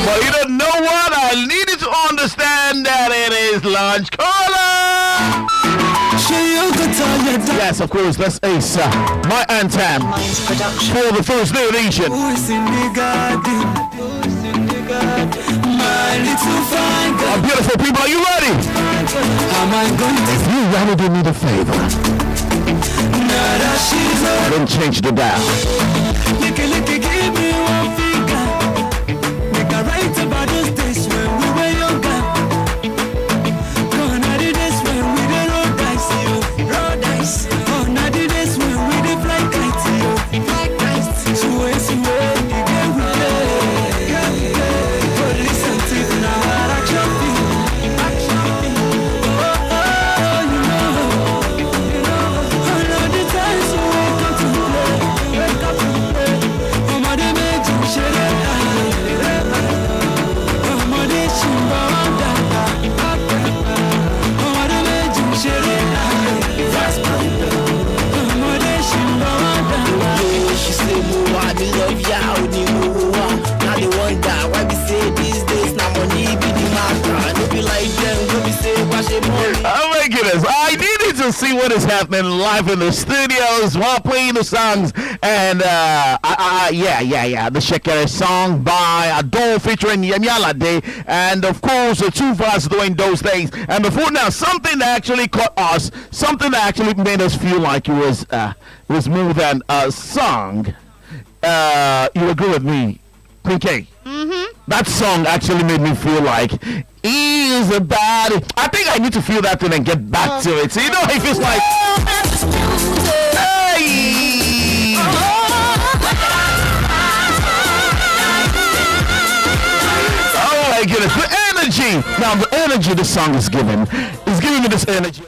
But you don't know what? I need you to understand that it is lunch caller. Yes, of course, that's Ace. My anthem for the Thursday edition. Beautiful people, are you ready? If you really do me the favor, then change the dial. Give me one finger. Make a right about those days when we were younger. Gone are the days when we did roll dice, roll dice. Gone are the days when we did fly kites, fly kites. So when you get with police and thief now are action film. All of the times you wake up to play, wake up to play. Oh my goodness, I needed to see what is happening live in the studios while playing the songs. And the Shekere song by Adore featuring Yemi Alade, and of course the two of us doing those things. And before now, something that actually caught us, something that actually made us feel like it was more than a song. You agree with me, PK? That song actually made me feel like is a body. I think I need to feel that thing and get back to it. So you know, it feels like, hey. Oh my goodness, the energy. Now the energy the song is giving me this energy.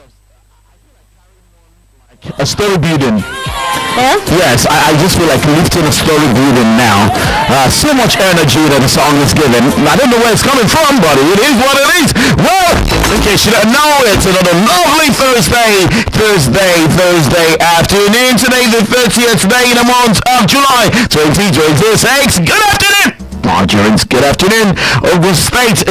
A story building. Yes, I just feel like lifting a story building now. So much energy that the song is giving. I don't know where it's coming from, but it is what it is. Well, in case you don't know, it's another lovely Thursday afternoon. Today, the 30th day in the month of July 2026. Good afternoon, Nigerians. Good afternoon, Ogun State,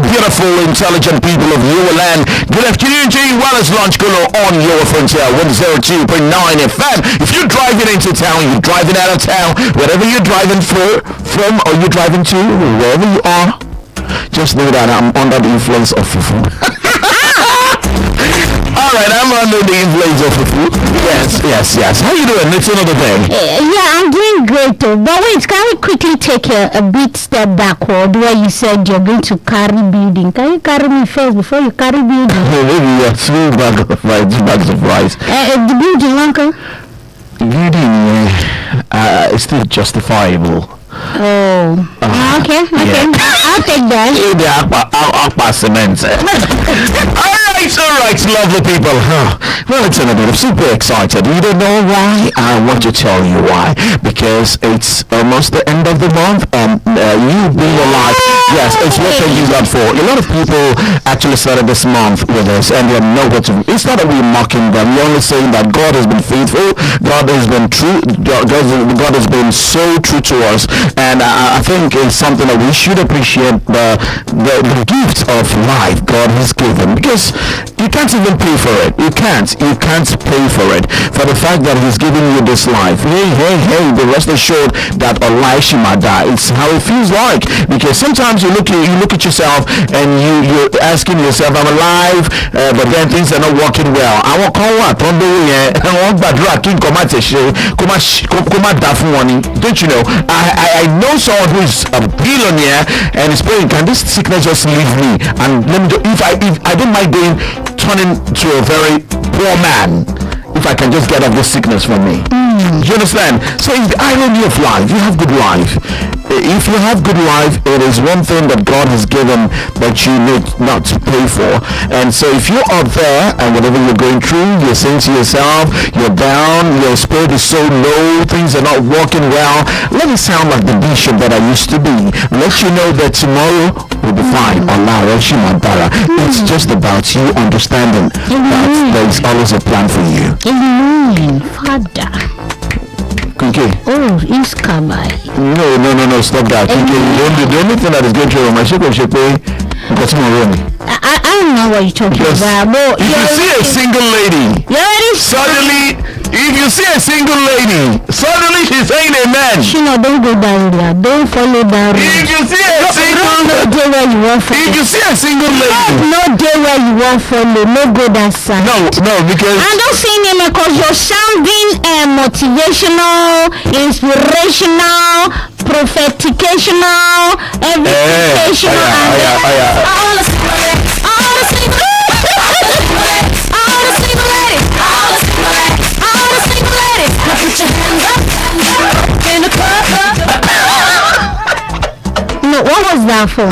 beautiful, intelligent people of your land. Good afternoon to you, well as Lunch Golo on your frontier 102.9 FM. If you're driving into town, you're driving out of town, wherever you're driving from or you're driving to, wherever you are, just know that I'm under the influence of fufu. Alright, I'm under the influence of fufu. Yes. How you doing? It's another thing. Yeah, I'm doing great too. But wait, can we quickly take a big step backward where you said you're going to carry building? Can you carry me first before you carry building? Maybe you're 2 bags of rice. The building, uncle? Building, is still justifiable. Oh, okay. Yeah. I'll take that. I'll pass cement. Alright, lovely people. Well, it's another. I'm super excited. You don't know why? I want to tell you why. Because it's almost the end of the month. You being alive, yes, it's what they use that for. A lot of people actually started this month with us, and they know what to. It's not that we're mocking them. We're only saying that God has been faithful. God has been true. God has been so true to us. And I think it's something that we should appreciate the gift of life God has given, because you can't even pay for it. You can't pay for it. For the fact that He's giving you this life. Hey, the rest assured that Allah Shimada, it's how it feels like. Because sometimes you look at yourself and you're asking yourself, I'm alive, but then things are not working well. I won't call what? Don't you know? I know someone who is a billionaire and is praying, can this sickness just leave me? And let me if I don't mind turning to a very poor man if I can just get off this sickness from me. You understand? So it's the irony of life. You have good life. If you have good life, it is one thing that God has given that you need not to pay for. And so if you're out there and whatever you're going through, you're saying to yourself, you're down, your spirit is so low, things are not working well, let me sound like the bishop that I used to be. Let you know that tomorrow will be fine. Allah Shimantara. It's just about you understanding that there is always a plan for you. Amen, Father. Kunke. Oh, Iskabai. No, stop that. Kunke, the only thing that is going through my ship, because I don't know what you're talking about. But if you see a single lady, suddenly, if you see a single lady, suddenly she's saying amen. Don't go down there. Don't follow down there. If you see a single day where you want follow. If you see a single lady, no day where you want follow. No go that side. No, because I don't see name because you're sounding motivational, inspirational, propheticational, educational. No, what was that for?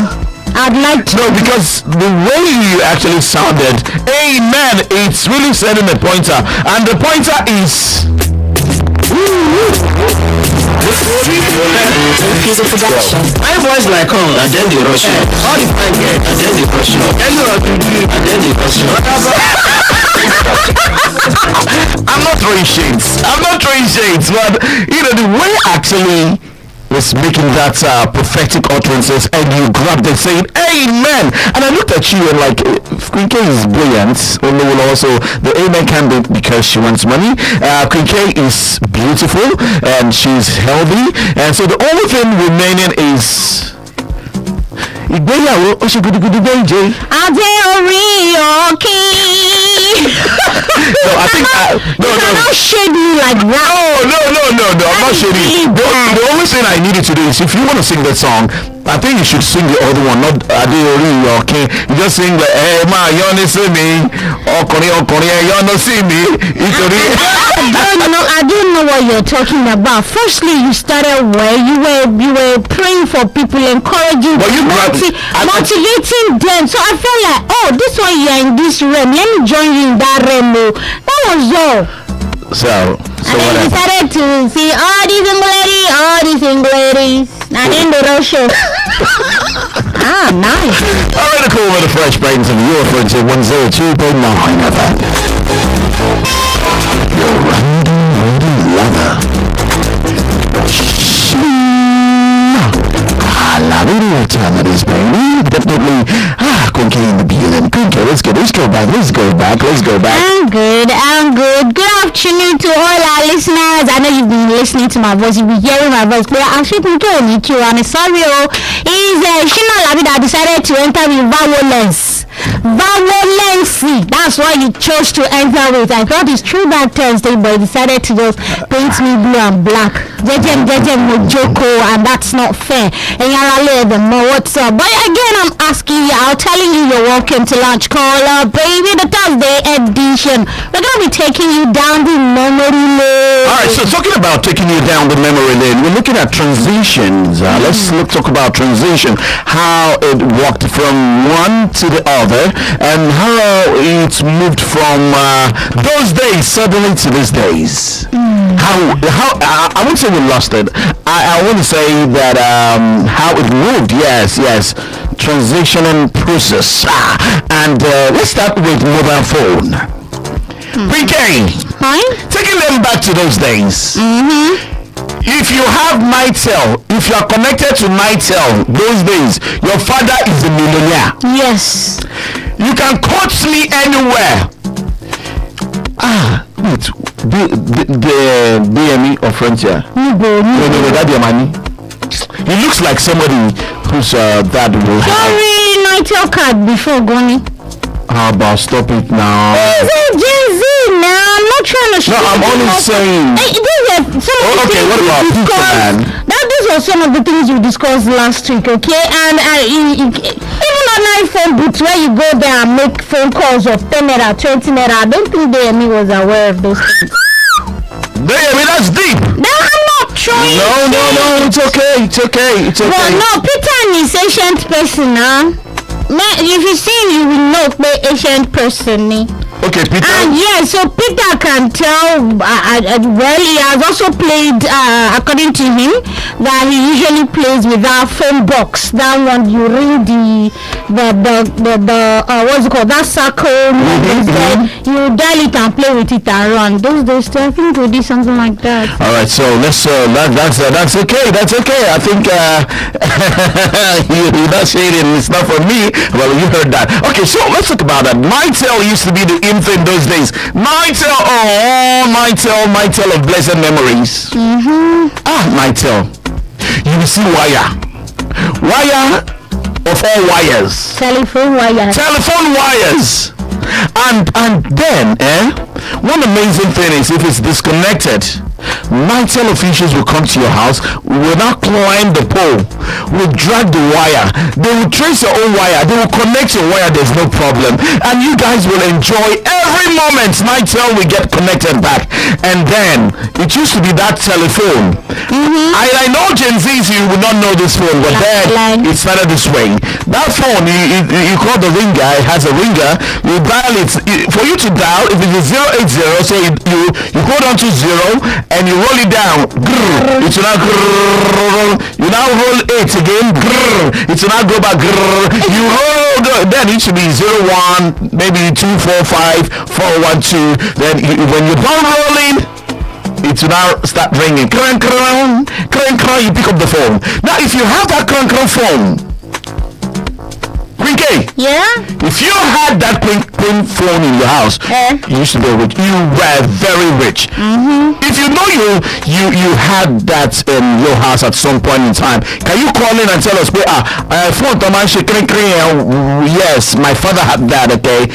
I'd like to. No, because the way you actually sounded, amen, it's really setting a pointer, and the pointer is. Piece of production. My voice like and then the Russian. All the time here, and then the Russian. And then the Russian. I'm not throwing shades, but the way actually was making that prophetic utterances, and you grabbed it saying amen, and I looked at you and like, Queen K is brilliant. Also the amen can be because she wants money. Queen K is beautiful and she's healthy, and so the only thing remaining is ìgbéyàwó ó ṣe gudugudu méje. Adé orí òkè. No, I think no. I'm not shady like that. No, I'm not shady. The only thing I needed to do is, if you want to sing that song, I think you should sing the other one, not Adeori, okay? You just sing like, hey, ma, you wanna see me? Okori, you wanna see me? I don't know what you're talking about. Firstly, you started where you were praying for people, encouraging, motivating them. So I felt like, oh, this one you're in this realm. Let me join you in that realm. That was all. So and then we started to see all these single ladies. And in the Russia. Nice. Alright, cool with the Fresh Brains and your friends at 102.9 FM. You're running lover. ALABI time it is, baby. Definitely. Kunke in the building. Kunke, let's go back. I'm good. Good afternoon to all our listeners. I know you've been listening to my voice. You've been hearing my voice. But I'm speaking to you. I'm sorry. It's ALABI that decided to enter with violence. That's why you chose to enter with. I thought it's true that Thursday, but he decided to just paint me blue and black. Mojoko, and that's not fair. And y'all know what's up. But again, I'm asking you, I'm telling you, you're welcome to Lunch Caller, baby, the Thursday edition. We're going to be taking you down the memory lane. Alright, so talking about taking you down the memory lane, we're looking at transitions. Let's talk about transition, how it walked from one to the other, and how it's moved from those days suddenly to these days. How I wouldn't say we lost it. I want to say that how it moved. Yes, transitioning process. And let's start with mobile phone. PK, taking them back to those days. If you have Mytel, if you are connected to Mytel those days, your father is a millionaire. Yes. You can quote me anywhere. Wait, the BME or Frontier? No, that your money. He looks like somebody whose dad will have. Sorry, Mytel card before going. How about stop it now? This is Gen Z now. I'm not trying to. No, I'm only saying. What about pizza man? These were some of the things we discussed last week, okay? And even on iPhone booths where you go there and make phone calls of 10 naira, 20 naira, I don't think DME was aware of those things. DME, that's deep. No, I'm not trying. No, it's okay. Well, no, Peter is ancient person, huh? If you see him, you will know the ancient person. Okay, Peter. And so Peter can tell, well, he has also played, according to him, that he usually plays with our phone box. That one, you ring the what's it called, that circle, you dial it and play with it and run. Those days, I think we did something like that. All right, so let's that's okay. That's okay. I think you're not saying it. It's not for me. Well, you heard that. Okay, so let's talk about that. Mytel used to be the in thing those days. Mytel, Mytel of blessed memories. Mytel. You will see wire of all wires. Telephone wires. And then, one amazing thing is if it's disconnected, Mytel officials will come to your house, will not climb the pole, will drag the wire, they will trace your own wire, they will connect your wire, there's no problem, and you guys will enjoy every moment Mytel will get connected back. And then, it used to be that telephone. I know Gen Z's, you will not know this phone, but then it started this way. That phone, you call the ringer, it has a ringer, you dial it, for you to dial, if it is 080, so you hold on to 0, and you roll it down, it will now you now roll it again, it will now go back, you roll, then it should be 01, maybe 245 412, then when you're done rolling, it will now start ringing, you pick up the phone. Now if you have that phone, Rinke, if you had that pin phone in your house, you used to be rich. You were very rich. If you know you had that in your house at some point in time, can you call in and tell us where phone yes, my father had that, okay?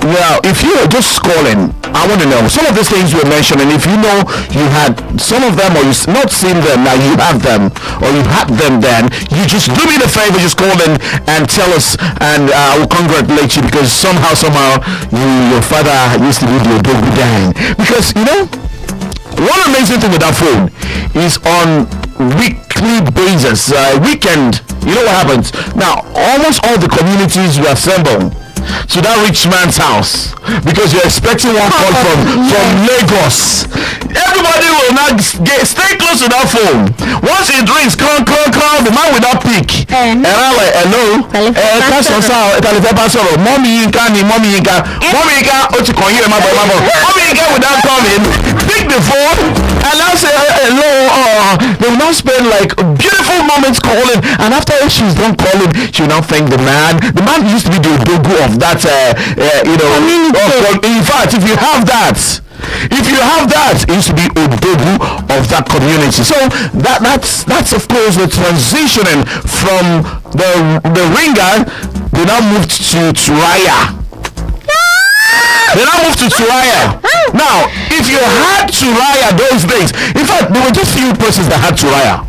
Well, if you're just calling, I want to know some of these things you were mentioning. If you know you had some of them, or you not seen them, now you have them, or you had them then, you just do me the favor, just call in and tell us, and I will congratulate you, because somehow your father used to be the baby dying. Because one amazing thing with that phone is on weekly basis, weekend, you know what happens now, almost all the communities will assemble to that rich man's house because you're expecting one call from Lagos. Everybody will not stay close to that phone. Once it rings, call, the man will not pick. And I'm like, hello, mommy Yinka, mommy Yinka without coming, pick the phone and I'll say hello. They will now spend like beautiful moments calling, and after she's done calling, she will now thank the man. The man used to be the Odogu of that, in fact, if you have that, it used to be Odogu of that community. So that's of course the transitioning from the ringer. They now moved to Turaya. Now, if you had Turaya those days, in fact, there were just few persons that had Turaya.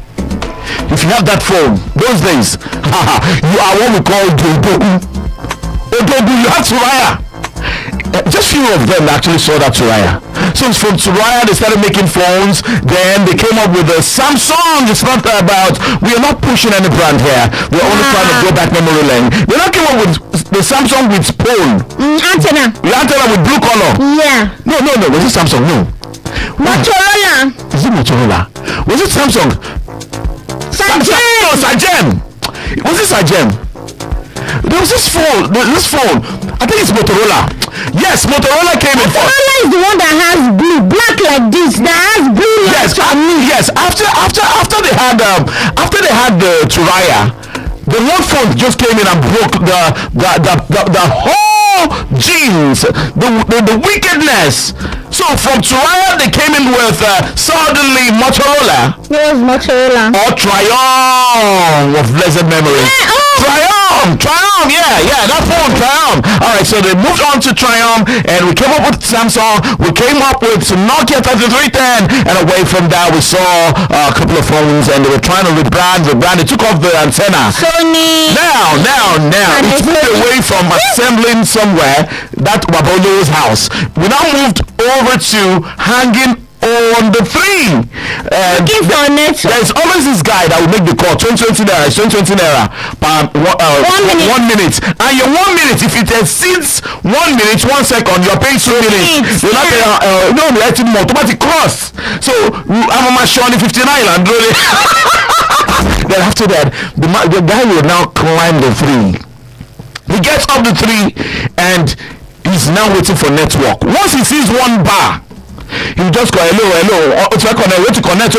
If you have that phone those days, you are what we call Odogu. You have Turaya. Just few of them actually saw that Turaya. So from Turaya they started making phones. Then they came up with a Samsung. It's not about, we are not pushing any brand here. We're only trying to go back memory lane. They now came up with the Samsung with pole. Antenna. The antenna with blue color. Yeah. No. Was it Samsung? No. Motorola. Is it Motorola? Was it Samsung? Sajem. Was it Sajem? There was this phone. I think it's Motorola. Yes, Motorola came in. Motorola is the one that has black like this. That has blue. Yes. After they had the Turaya, the one phone just came in and broke the whole genes, the wickedness. So from Turaya they came in with suddenly Motorola. Yes, Motorola. Or Triumph of blessed memory. Triumph, yeah, that phone, Triumph. Alright, so they moved on to Triumph, and we came up with Samsung, we came up with some Nokia 3310, and away from that we saw a couple of phones, and they were trying to rebrand, they took off the antenna. Sony. Now, it's moved away from assembling somewhere, that Wabolo's house. We now moved over to hanging on the three. There's always this guy that will make the call. 2020 naira, 1 minute. And your 1 minute, if it exceeds 1 minute, 1 second, you're paying 2 minutes. You're not letting more automatic cross. So I'm on 59 and really. Then after that, the guy will now climb the three. gets up the tree and he's now waiting for network. Once he sees one bar, he will just go hello. It's like way to connect. He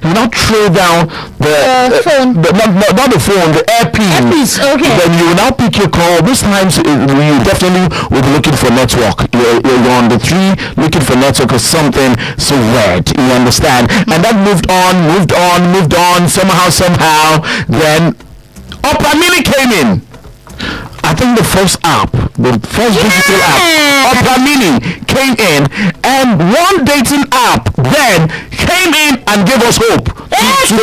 will now throw down the phone. Not the phone, the Earpiece, okay. Then you will now pick your call. This times you definitely will be looking for network. You're on the tree looking for network or something so weird. You understand? And that moved on. Somehow. Then Opera Mini came in. I think the first digital app, Opera Mini, came in, and one dating app then came in and gave us hope. To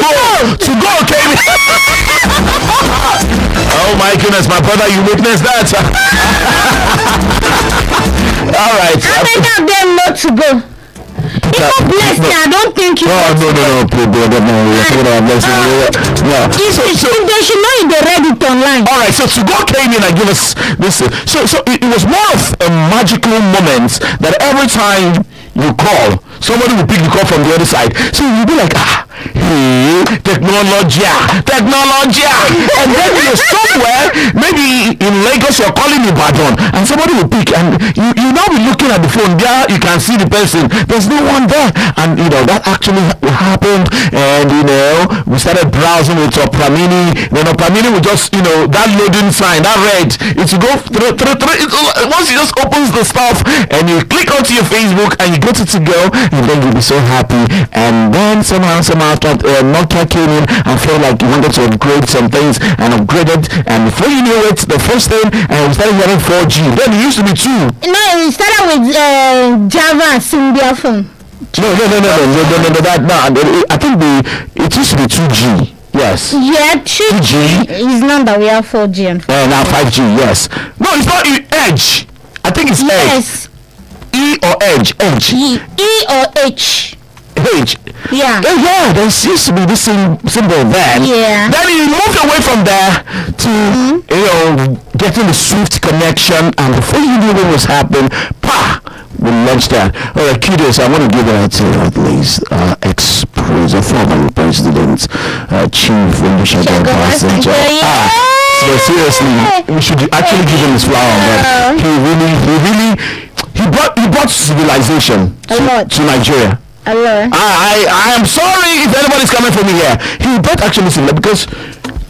go came in. Oh my goodness, my brother, you witnessed that. All right. How many of them know to go? People blessed me. I don't think you. No, brother, no. They should know they read it online. All right, so to go came in and give us this. So it was more of a magical moment that every time you call, somebody will pick the call from the other side. So you'll be like, hey, technology. And then you're somewhere, maybe in Lagos, you're calling Ibadan, and somebody will pick, and you now be looking at the phone. There, you can see the person. There's no one there. And, that actually happened. And, we started browsing with Opera Mini. Then Opera Mini will just, that loading sign, that red, it will go through. Once you just opens the stuff, and you click onto your Facebook, and you get it to go, and then you'll be so happy. And then somehow Nokia came in and felt like you wanted to upgrade some things and upgraded, and before you knew it, the first thing, and we started hearing 4G. Then it used to be 2. No, we started with Java and Symbian phone. No, I think it used to be 2G. Yes. Yeah, 2G is not that we have 4G and 5G. Now 5G, yes. No, it's not Edge. I think it's yes. Edge. E or Edge? Edge. E or H. H. Yeah. Yeah, there used to be this symbol then. Yeah. Then he moved away from there to, getting the Swift connection, and before you knew what was happening, we launched that. All right, kudos. I want to give it to at least ex-president, former president, Chief Olusegun Obasanjo. So seriously, we should actually give him his flower. But he brought civilization to Nigeria. I am sorry if anybody's coming from me here. He brought actually civilization, because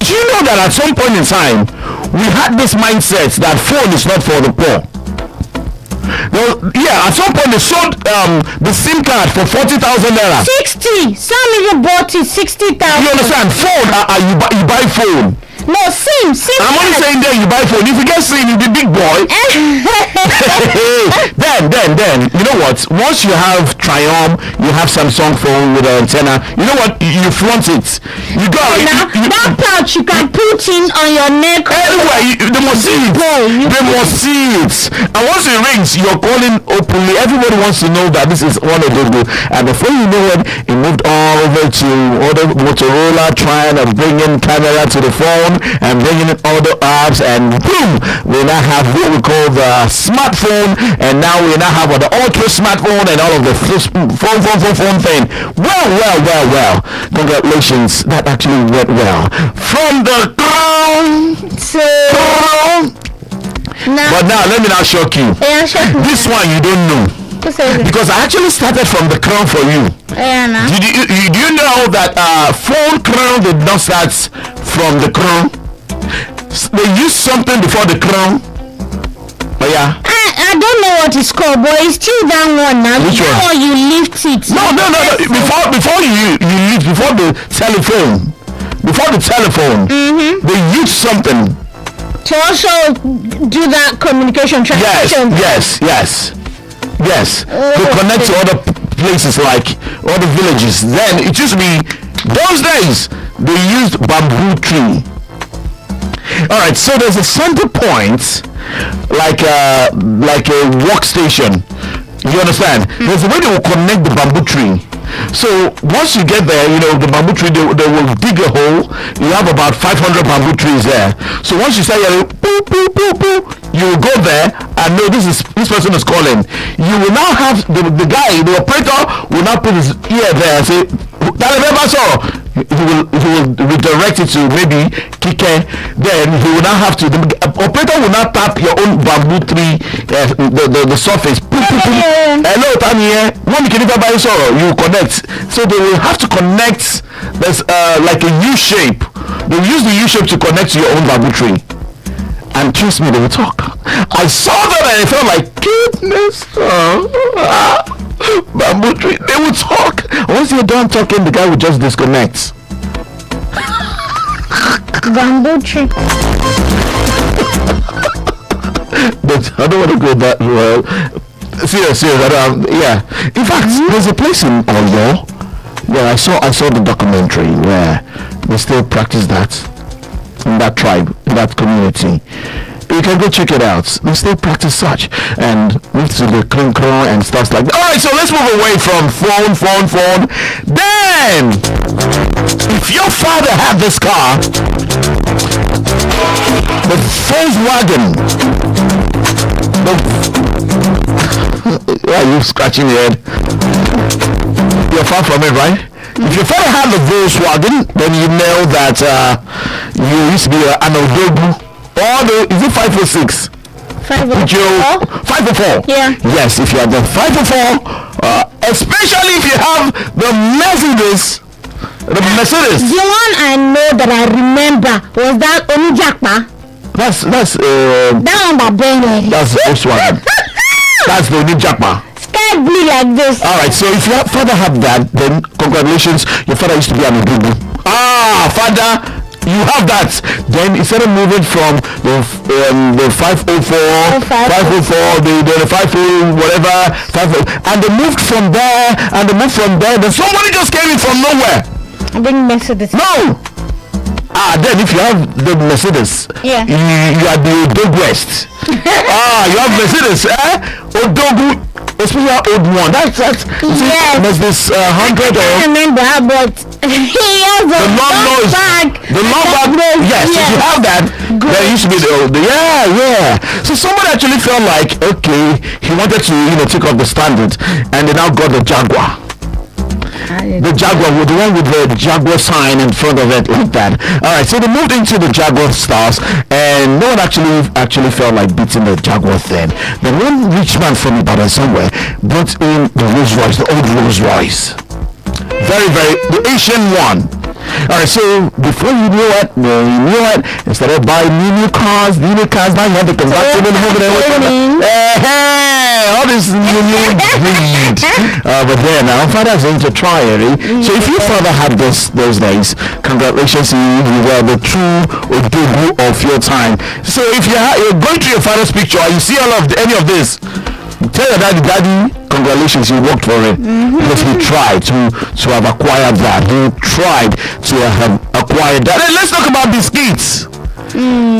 do you know that at some point in time we had this mindset that phone is not for the poor. Well, yeah, at some point they sold the SIM card for 40,000 naira. 60. Some even bought it 60,000. You understand? Phone, you buy phone. No, SIM. I'm only saying there you buy phone. If you get SIM, you be big boy. then, you know what? Once you have Triumph, you have Samsung phone with an antenna. You know what? You flaunt it. You go. That pouch you can put in on your neck. Anyway, they must see it. They must see it. And once it rings, you're calling openly. Everybody wants to know that this is one of those. And before you know it, it moved all over to other Motorola trying to bring in camera to the phone and bringing in all the apps, and boom, we now have what we call the smartphone, and now we now have the ultra smartphone and all of the phone thing. Well, congratulations, that actually went well from the crown but now let me now shock you. This one you don't know, because I actually started from the crown for you. Do you know that phone crown did not start from the crown? They used something before the crown. Oh yeah. I don't know what it's called, but it's still that one now. Which before one? You lift it. No. Before you lift, before the telephone. They used something to also do that communication translation. Yes. To connect to other places like other villages. Then it used to be those days they used bamboo tree. All right, so there's a center point, like a workstation. You understand? There's a way they will connect the bamboo tree. So once you get there, the bamboo tree, they will dig a hole. You have about 500 bamboo trees there. So once you say boop, you will go there and know this person is calling. You will now have the guy, the operator will now put his ear there and say, he will redirect it to maybe Kike. Then he will not have to. The operator will not tap your own bamboo tree, the surface. Hello, Tanya. One can never buy so you connect. So they will have to connect. There's like a U shape. They will use the U shape to connect to your own bamboo tree. And trust me, they will talk. I saw that and I felt like, goodness, bamboo tree. They will talk. Once you're done talking, the guy will just disconnect. Bamboo tree. But I don't want to go that well. Serious. Yeah. In fact, there's a place in Oyo where I saw the documentary where they still practice that. In that tribe, in that community. You can go check it out. They still practice such and move to the clunk and stuff like that. Alright, so let's move away from phone. Then if your father had this car, the Volkswagen, why are you scratching your head? You're far from it, right? If your father had the Volkswagen, then you know that you used to be an Odogu. Or is it 506? 504? Yeah. Yes, if you have the 504, especially if you have the Mercedes. The Mercedes. The one I know that I remember was that Onijakpa. That's that one that burned. That's the Volkswagen. That's the Onijakpa. Sky blue like this. Alright, so if your father had that, then congratulations, your father used to be an Odogu. Father, you have that. Then instead of moving from the 504, 504, the 50 whatever, 50, and they moved from there, then somebody just came in from nowhere. I bring Mercedes. No. Then if you have the Mercedes, yeah, you are the Odogu West. You have Mercedes, Odogu, especially our old one. That's yes. Mercedes 100 or. I remember, but he has the long bag. The long bag. Yes, if you have that, there used to be the old. Yeah. So somebody actually felt like, okay, he wanted to take up the standard, and they now got the Jaguar. The Jaguar, the one with the Jaguar sign in front of it, like that. Alright, so they moved into the Jaguar stars, and no one actually felt like beating the Jaguar thing. Then one rich man from Ibadan somewhere brought in the Rolls Royce, the old Rolls Royce. Very, the Asian one. Alright, so before you knew it, they started buying new cars. Now you have the convertible over there. All this new breed. But then our father's into triery. So if your father had those days, congratulations, you were the true Odogu of your time. So if you're going through your father's picture and you see any of this, tell your daddy, congratulations, you worked for it. Because he tried to have acquired that. He tried to have acquired that. Then let's talk about biscuits.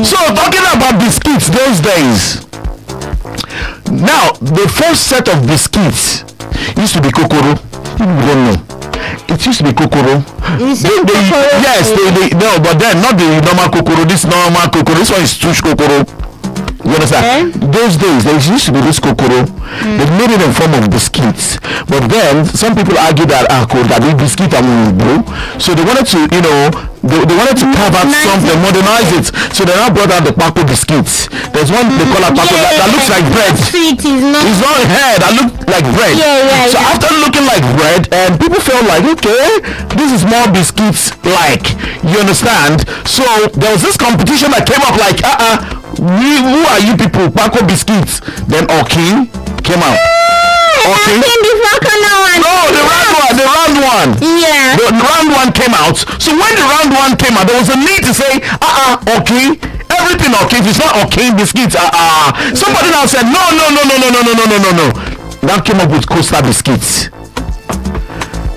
So talking about biscuits those days. Now, the first set of biscuits used to be Kokoro. People don't know. It used to be Kokoro. Yes, no, but then not the normal Kokoro. This normal Kokoro. This one is Tush Kokoro. You understand? Those days, there used to be this Kokoro. They made it in form of biscuits. But then, some people argue that that the biscuit are blue. So they wanted to, they wanted to carve out something, modernize it. So they now brought out the Paco biscuits. There's one they call a Paco that looks like bread. Sweet is not. It's not hair that look like bread. So after looking like bread, and people felt like, okay, this is more biscuits like. You understand? So there was this competition that came up like, who are you people? Paco biscuits. Then Okin came out. Okay. No, the round one. Yeah. The round one came out. So when the round one came out, there was a need to say, okay, everything okay. If it's not okay, biscuits. Somebody now said, no. That came up with Costa biscuits.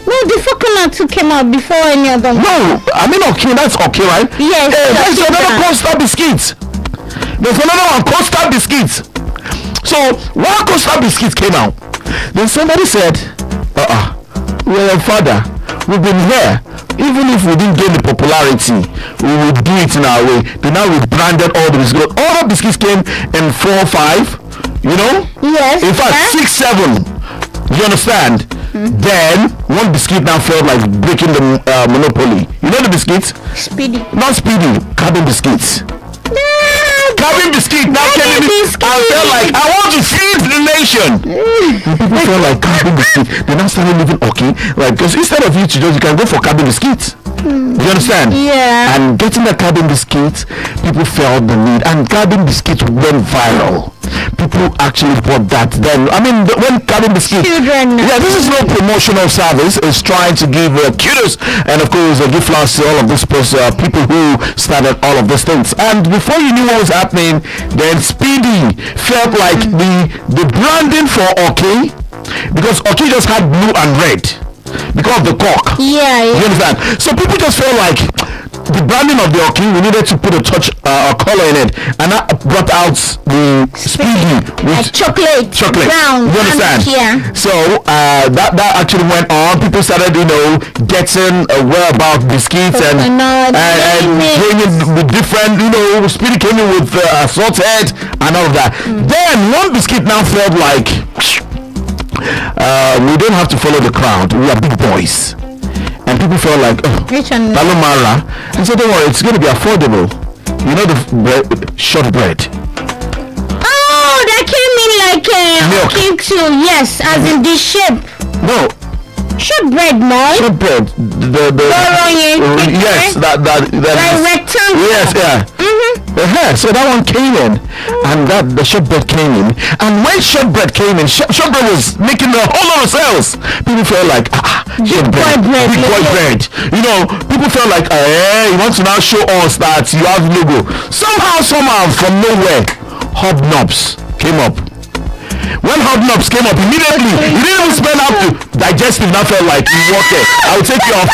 No, the coconut too came out before any of them. No, I mean okay, that's okay, right? Yes. There's another Costa biscuits. There's another one, Costa biscuits. So one Costa biscuits came out. Then somebody said, we're your father. We've been here. Even if we didn't gain the popularity, we will do it in our way. Then now we branded all the biscuits. All the biscuits came in 4 or 5, Yes. In fact, 6, 7. You understand? Then one biscuit now felt like breaking the monopoly. You know the biscuits? Speedy. Not Speedy, cabin biscuits. Cabin biscuit now came in. I felt like I want to feed the nation. And people felt like cabin biscuit. They now started living okay. Like, because instead of you to just, you can go for cabin biscuits. You understand? Yeah. And getting the cabin biscuits, people felt the need, and cabin biscuits went viral. People actually bought that. Then I mean, when cabin biscuits, Children. yeah, this is no promotional service. It's trying to give kudos and of course give flowers to all of these people who started all of these things. And before you knew what was happening, then Speedy felt like the branding for OK, because OK just had blue and red because of the cork. Yeah. You understand? So people just felt like the branding of the OK, we needed to put a touch a color in it, and that brought out the Speedy with Like chocolate. Brown. You understand? Yeah. So that actually went on. People started, getting aware about biscuits and came in with different, Speedy came in with assorted and all of that. Then one biscuit now felt like we don't have to follow the crowd. We are big boys. And people felt like, Palomara. And so don't worry, it's going to be affordable. You know the shortbread. Oh, that came in like Milk. cake too. Yes, as in the shape. No. Shortbread, no? Shortbread. Yes, that Like rectangle. yes, yeah. So that one came in, and the shortbread came in, and when shortbread came in, shortbread was making a whole lot of sales. People felt like shortbread, big boy bread. People felt like you want to now show us that you have logo. Somehow from nowhere, Hobnobs came up. When Hobnobs came up, immediately you didn't even spend up to digestive. Now felt like you walked it. I will take you off.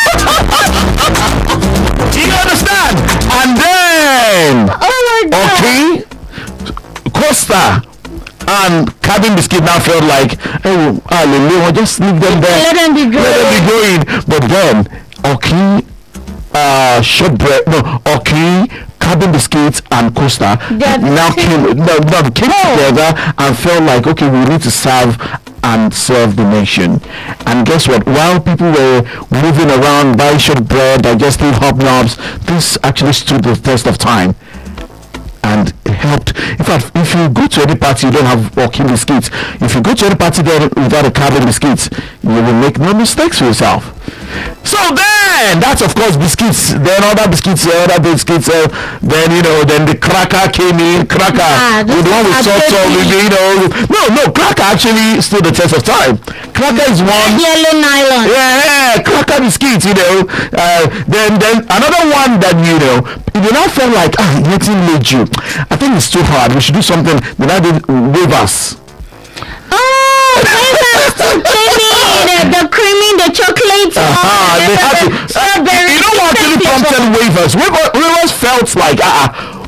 Do you understand? And then OK, Costa and cabin biscuit now felt like, hallelujah, just leave them there. Let them be going. But then OK, shortbread, OK, cabin biscuits and Costa now came together and felt like, okay, we need to serve the nation. And guess what? While people were moving around buying shortbread, digestive Hobnobs, this actually stood the test of time and it helped. In fact, if you go to any party, you don't have walking biscuits. If you go to any party there without a cabin biscuits, you will make no mistakes for yourself. So then, that's of course biscuits. Then other biscuits, then the cracker came in. Cracker, with the one with salt, No, cracker actually stood the test of time. Cracker is one. Yellow nylon. Yeah, cracker biscuits. Then another one that you now felt like getting made you. I think it's too hard. We should do something. Then I did wafers. The creamy, the chocolate. They had to. You know what actually prompted wafers? Wafers felt like,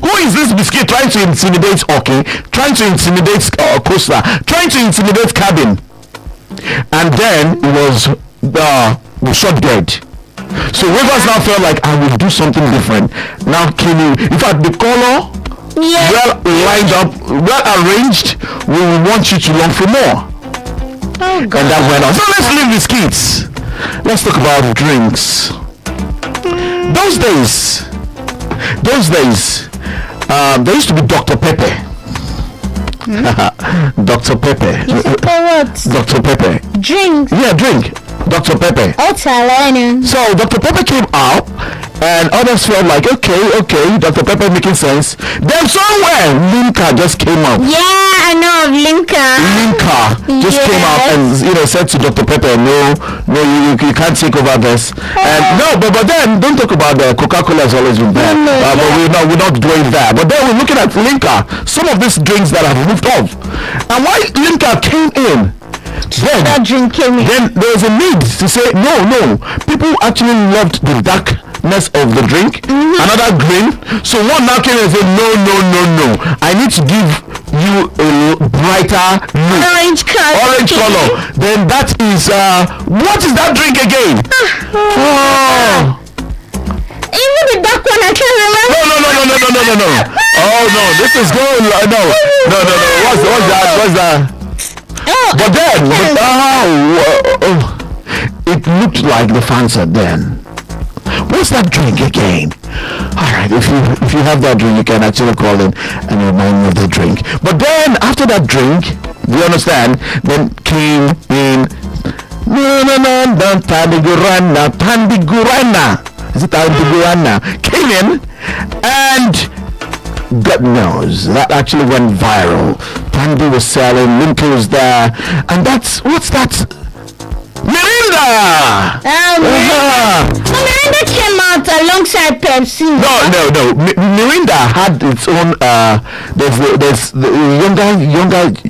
who is this biscuit trying to intimidate OK? Trying to intimidate Costa? Trying to intimidate Cabin? And then it was the shortbread. So wafers now felt like, I will do something different. Now can you? In fact, the color well lined up, well arranged. We will want you to long for more. And that went on. So let's leave biscuits. Let's talk about drinks. Those days, there used to be Dr. Pepper. Dr. Pepper. Dr. Pepper. Drink. Yeah, drink. Dr. Pepper. So Dr. Pepper came out and others felt like, okay, Dr. Pepper making sense. Then somewhere Limca just came out. Yeah, I know of Limca. Limca just came out and said to Dr. Pepper, no, you can't take over this. And but then don't talk about the Coca-Cola has always been there. But we're not going there. But then we're looking at Limca, some of these drinks that have moved off. And why Limca came in? Then there was a need to say no. People actually loved the darkness of the drink. Another green. So one now came and said no. I need to give you a brighter orange color. Then that is what is that drink again? Even the dark one I can't remember. No. Oh no, this is going no. What's that? But then, it looked like the Fanta then. What's that drink again? Alright, if you have that drink, you can actually call in and remind me of the drink. But then after that drink, do you understand? Then came in Tandigurana. Is it Tandigurana? Came in, and God knows that actually went viral. Tandy was selling, Linky was there, and what's that? Mirinda! Mirinda came out alongside Pepsi. No. Mirinda had its own. There's the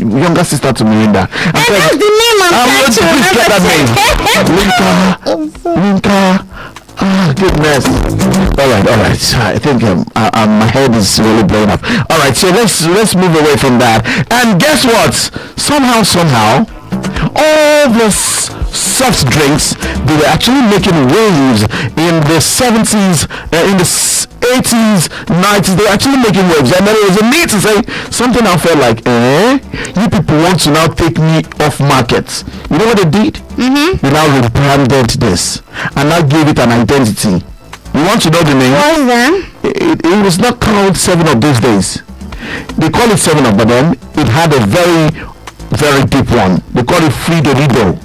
younger sister to Mirinda. And that's the name I'm trying to remember. Linka. Ah, goodness. All right. I think my head is really blown up. All right, so let's move away from that. And guess what? Somehow, all this soft drinks, they were actually making waves in the 70s, in the 80s, 90s. They were actually making waves, and then it was a need to say something. I felt like, you people want to now take me off market. You know what they did? They now rebranded this and now gave it an identity. You want to know the name? What's that? It was not called 7-Up these days. They call it 7-Up, but then it had a very, very deep one. They call it Frido Dido.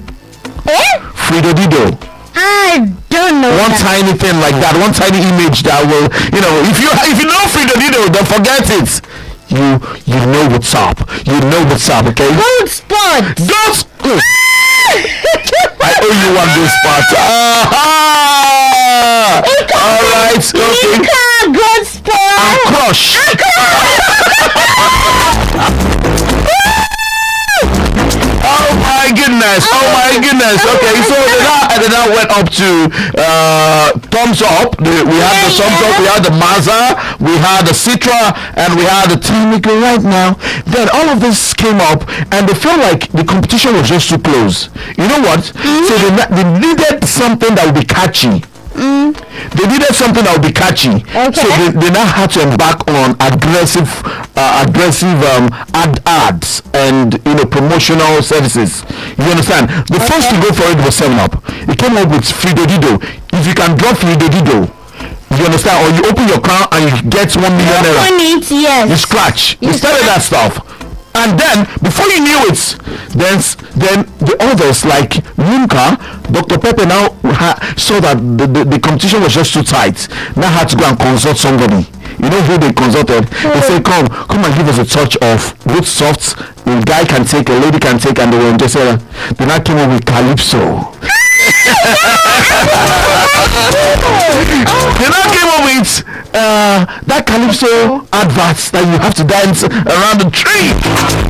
Frido Dido. I don't know. One tiny thing like that, one tiny image that will, if you know Frido Dido, don't forget it. You know what's up. You know what's up, okay? Gold spot. I owe you one gold spot. All right, okay. Gold spot. Crush. Oh my goodness. Okay, so they now went up to thumbs up. We had the thumbs up, we had the Mazda, we had the Citra, and we had the Timico right now. Then all of this came up, and they felt like the competition was just too close. You know what? So they needed something that would be catchy. They needed something that would be catchy. Okay. So they now had to embark on aggressive ads and promotional services. You understand? The first to go for it was 7-Up. It came up with Frido Dido. If you can drop Frido Dido, you understand, or you open your car and you get 1 million naira. Yes. You scratch. You started that stuff. And then, before you knew it, then the others like Munka, Dr. Pepe now saw that the competition was just too tight. Now had to go and consult somebody. You know who they consulted? They said, come and give us a touch of good softs. A guy can take, a lady can take, and they were just they now came up with Calypso. They now came up with that Calypso adverts that you have to dance around the tree.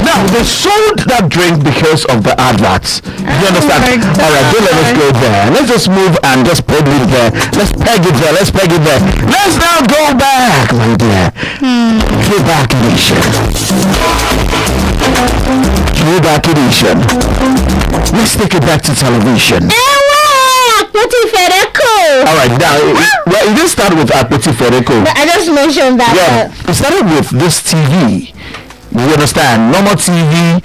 Now they sold that drink because of the adverts. You understand? Alright, don't let us go there. Let's just move and just peg it there. Let's peg it there. Let's now go back, my dear. Go back nation. Let's take it back to television. Alright, now it didn't start with Apeti Fereko. I just mentioned that. Yeah, it started with this TV. You understand? Normal TV,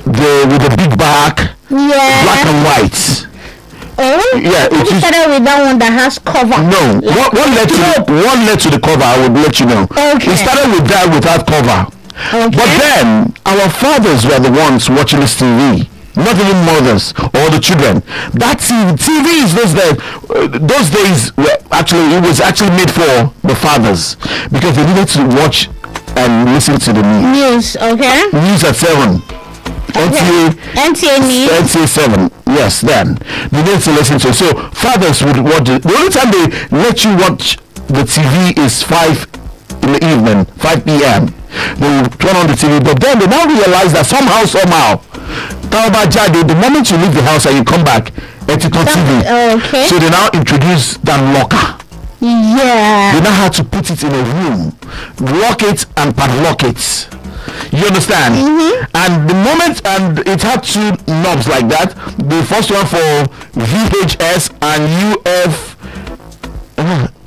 with the big back, black and white. Yeah, it started with that one that has cover. No, one led to the cover. I would let you know. Okay. It started with that without cover. Okay. But then our fathers were the ones watching this TV. Not even mothers or the children. That TV is those days were it was actually made for the fathers because they needed to watch and listen to the news. Okay. News at 7. NTA News. NTA 7. Yes, then they needed to listen to it. So fathers would watch it. The only time they let you watch the TV is 5 in the evening, 5 p.m. They will turn on the TV, but then they now realize that somehow, the moment you leave the house and you come back, it's on TV. Okay. So they now introduce that locker. Yeah. They now have to put it in a room, lock it and padlock it. You understand? And the moment, and it had 2 knobs like that. The first one for VHS and UF.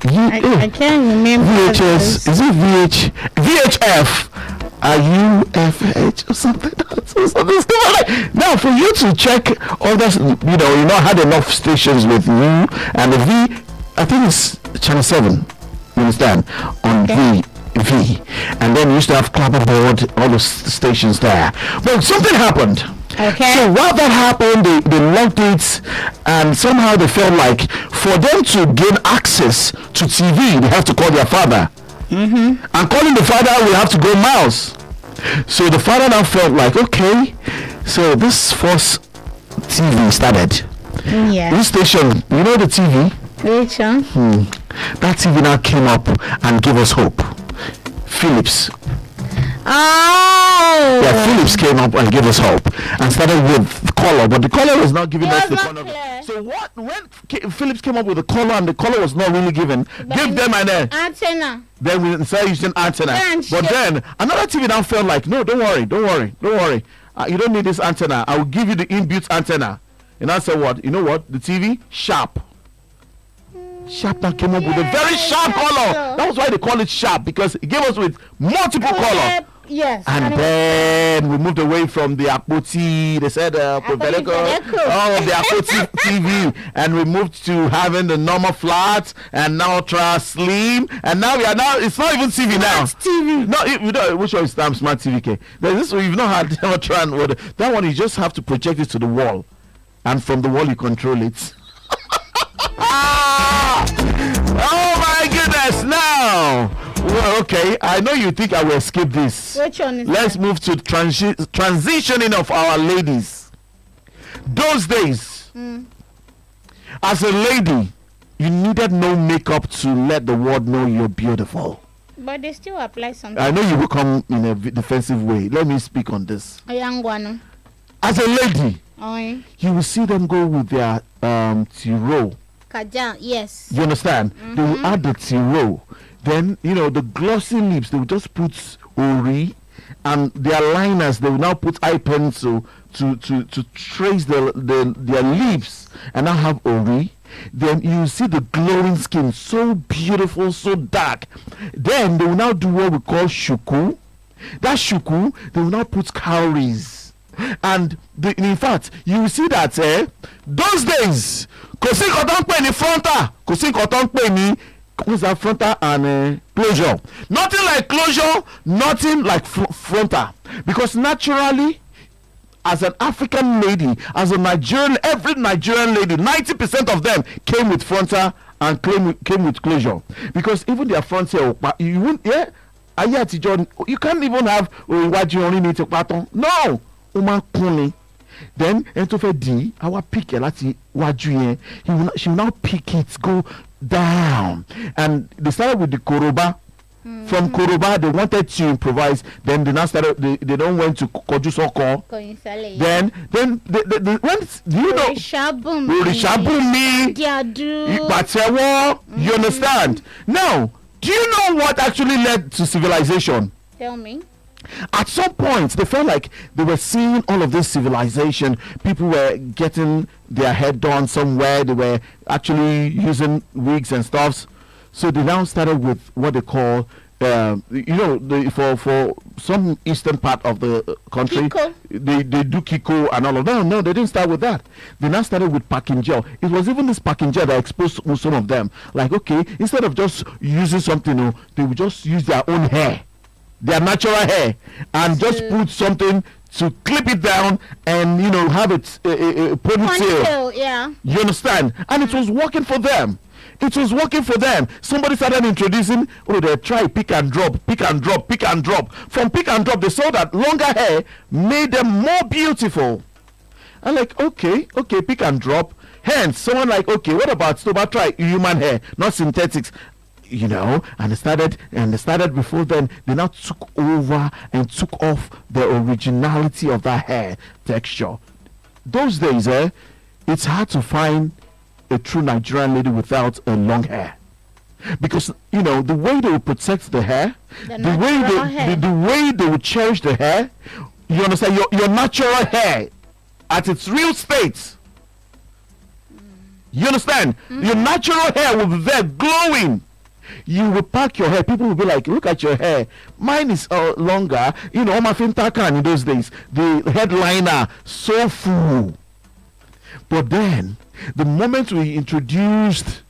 I can't remember. VHS, is it VHF UFH or something. Now, for you to check all that, you not had enough stations with U and the V. I think it's channel 7. You understand? On V, and then you used to have clapperboard, all the stations there. But something happened. Okay. So while that happened, they locked it, and somehow they felt like for them to gain access to TV, they have to call their father. Mm-hmm. And calling the father will have to go miles. So the father now felt like, okay, so this first TV started. Yeah. This station, the TV? Which one? That TV now came up and gave us hope. Philips. Oh. Yeah, Philips came up and gave us hope and started with the color, but the color was not giving us the color. Clear. So when Philips came up with the color and the color was not really given, give them an antenna. Then we started using antenna. But then another TV now felt like, no, don't worry. You don't need this antenna. I will give you the inbuilt antenna. And I said, what? You know what? The TV sharp. Sharp now came up with a very sharp color. That was why they call it sharp, because it gave us with multiple color. Yes. And then we moved away from the Apoti. They said the Apoti TV, and we moved to having the normal flat and now ultra slim, and now it's not even TV now. TV. No, which one is smart TV? K. This one you've not had ultra and what? That one you just have to project it to the wall, and from the wall you control it. Oh my goodness! Now, well, okay, I know you think I will skip this. Which one is Let's move to transitioning of our ladies. Those days, as a lady, you needed no makeup to let the world know you're beautiful. But they still apply something. I know you will come in a defensive way. Let me speak on this. A young one. As a lady, you will see them go with their tiro. Kajan, yes. You understand? They will add the tiro. Then, the glossy lips, they will just put ori, and their liners, they will now put eye pencil to trace their lips, and now have ori. Then you see the glowing skin, so beautiful, so dark. Then they will now do what we call shuku. That shuku, they will now put cowries. And in fact, you will see that those days, kò sí nǹkan tó ń pè ní frontal, kò sí nǹkan tó ń pè ní frontal and closure. Nothing like closure, nothing like frontal, because naturally, as an African lady, as a Nigerian, every Nigerian lady, 90% of them came with frontal and came with closure, because even their frontal, you won't, you can't even have no. Then our pick she will now pick it, go down, and they started with the koroba. From koroba, they wanted to improvise. Then they now started. They don't went to koju soko. Then they went. Do you know? Orishabumi. You understand? Now, do you know what actually led to civilization? Tell me. At some point, they felt like they were seeing all of this civilization. People were getting their hair done somewhere. They were actually using wigs and stuffs. So they now started with what they call, for some eastern part of the country, they do kiko and all of that. No, they didn't start with that. They now started with packing gel. It was even this packing gel that exposed some of them. Like, okay, instead of just using something, they would just use their own hair. Their natural hair, and just put something to clip it down and have it a ponytail. Yeah. You understand? And it was working for them. Somebody started introducing, they try pick and drop. From pick and drop, they saw that longer hair made them more beautiful. I'm like, okay, pick and drop. Hence, someone like, okay, what about try human hair, not synthetics? And they started before then. They now took over and took off the originality of that hair texture. Those days, it's hard to find a true Nigerian lady without a long hair, because the way they will protect the hair, the way they will cherish the hair. You understand? Your natural hair at its real state. You understand? Your natural hair will be there glowing. You will pack your hair. People will be like, look at your hair. Mine is longer. You know, my Fintakan in those days, the headliner, so full. But then, the moment we introduced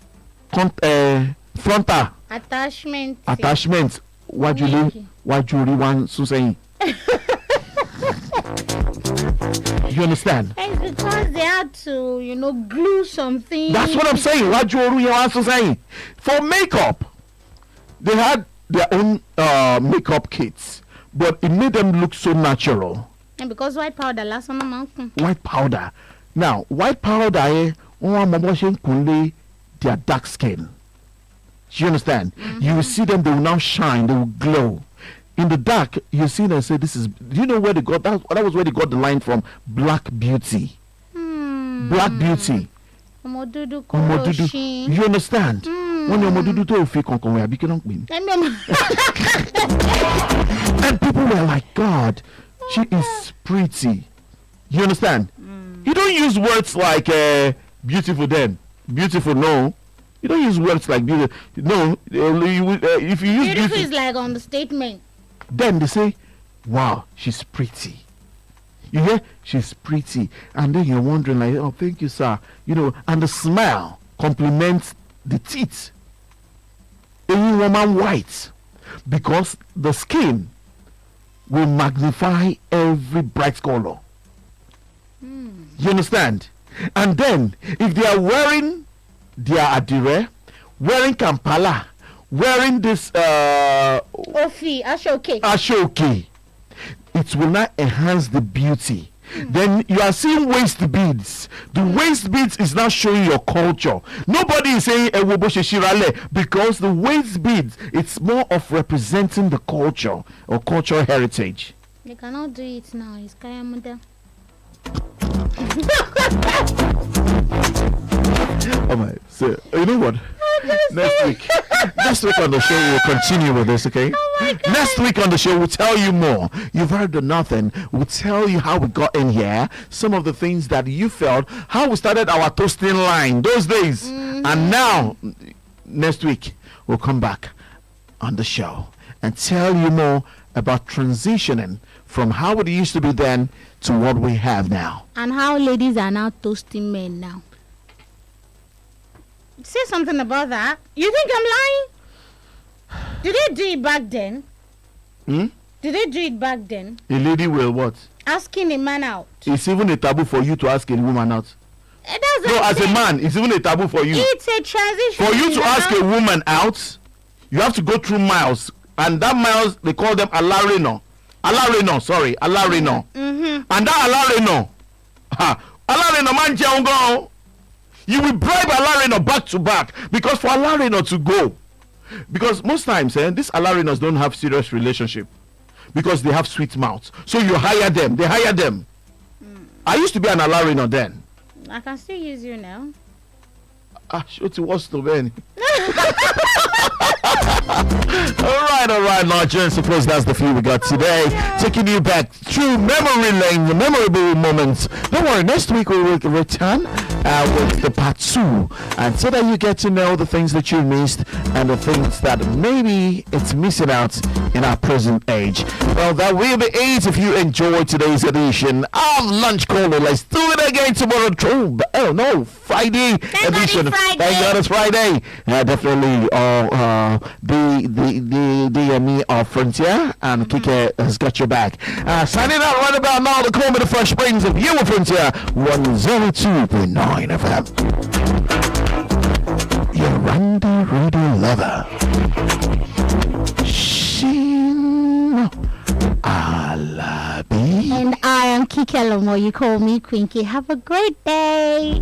frontal attachment, what you really want to say? You understand? It's because they had to, you know, glue something. That's what I'm saying. What you want to say? For makeup, they had their own makeup kits, but it made them look so natural. And because white powder last on a month. White powder. Now, white powder, their dark skin. You understand? You will see them, they will now shine, they will glow. In the dark, you see them say, this is, do you know where they got that? That was where they got the line from, Black Beauty. Black Beauty. You understand? When you're modudu to fake on and people were like, God, she is pretty. You understand? You don't use words like beautiful then. Beautiful, no. You don't use words like beautiful. No. If you use beautiful is like on the statement. Then they say, wow, she's pretty. You hear? She's pretty. And then you're wondering like, oh, thank you, sir. You know, and the smile complements the teeth. A woman white. Because the skin will magnify every bright color. You understand? And then, if they are wearing their adire, wearing Kampala, wearing this Ashoke, it will not enhance the beauty. Then you are seeing waist beads. The waist beads is not showing your culture. Nobody is saying because the waist beads, it's more of representing the culture or cultural heritage. They cannot do it now. It's Kayamada. Oh my, so you know what? Next week on the show we'll continue with this, okay? Next week on the show we'll tell you more. You've heard the nothing. We'll tell you how we got in here, some of the things that you felt, how we started our toasting line those days. And now, next week, we'll come back on the show and tell you more about transitioning from how it used to be then to what we have now. And how ladies are now toasting men now. Say something about that. You think I'm lying? Did they do it back then? Did they do it back then? A lady will what? Asking a man out. It's even a taboo for you to ask a woman out. No, as a man, it's even a taboo for you. It's a transition. For you to ask a woman out, you have to go through miles. And that miles, they call them alarino. Alarino. And that alarino man go. You will bribe alarino back to back because for alarino to go, because most times these alarinos don't have serious relationship because they have sweet mouths. So you hire them. They hire them. I used to be an alarino then. I can still use you now. It was to Ben. All right, Nigerians. Of course, that's the few we got today. Taking you back through memory lane, the memorable moments. Don't worry, next week we will return with the part 2, and so that you get to know the things that you missed and the things that maybe it's missing out in our present age. Well, that will be it if you enjoyed today's edition of Lunch Caller. Let's do it again tomorrow. Friday edition. Thank God it's Friday. Definitely the DME of Frontier and Kike has got your back. Signing out right about now, the Call Me the Fresh Brains of you Frontier 102.9 FM. Your Randy Radio lover, Shin Alabi. And I am KIKELOMO. You call me Quinky. Have a great day.